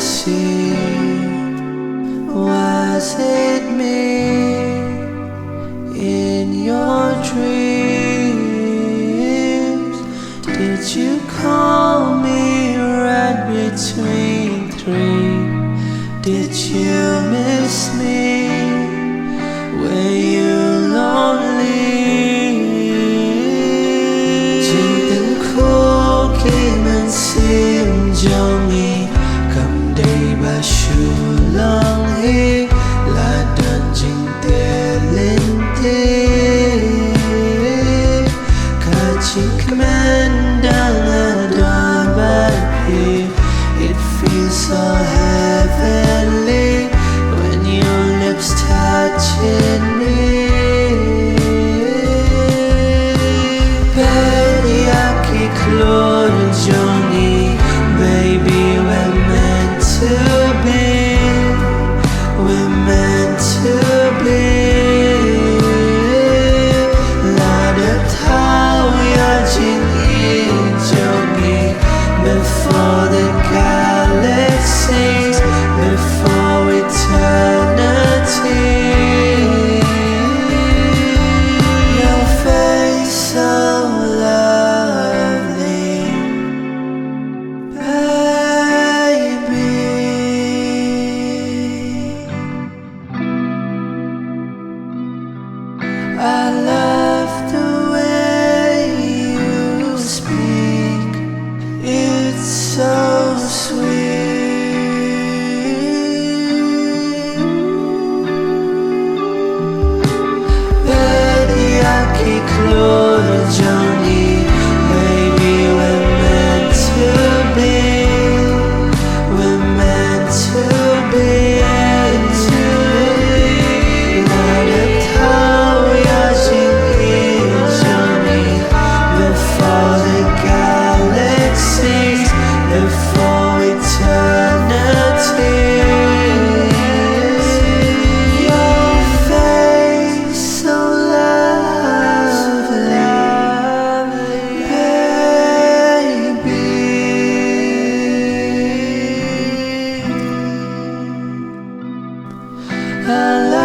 see? Was it me in your dreams? Did you call me right between three? Did you miss me? Were you lonely? Chuyện tình khô khi mình sim jongi cầm đây ba Shillong hi là đơn trình tiền lên thế cả chiếc men đang ở đôi bàn hi. It feels so heavenly when your lips touching me. Baby, Khlur jongi, baby, we're meant to be. We're meant to be. La đất thao ya jin in jongi before the galaxies, before eternity. Your face so lovely, baby. I love the way you speak. It's so sweet. Baby, Khlur jongi, baby, we're meant to be. We're meant to be. La đất thao ya jin in jongi before the galaxies, before eternity. Your face so lovely, baby. I love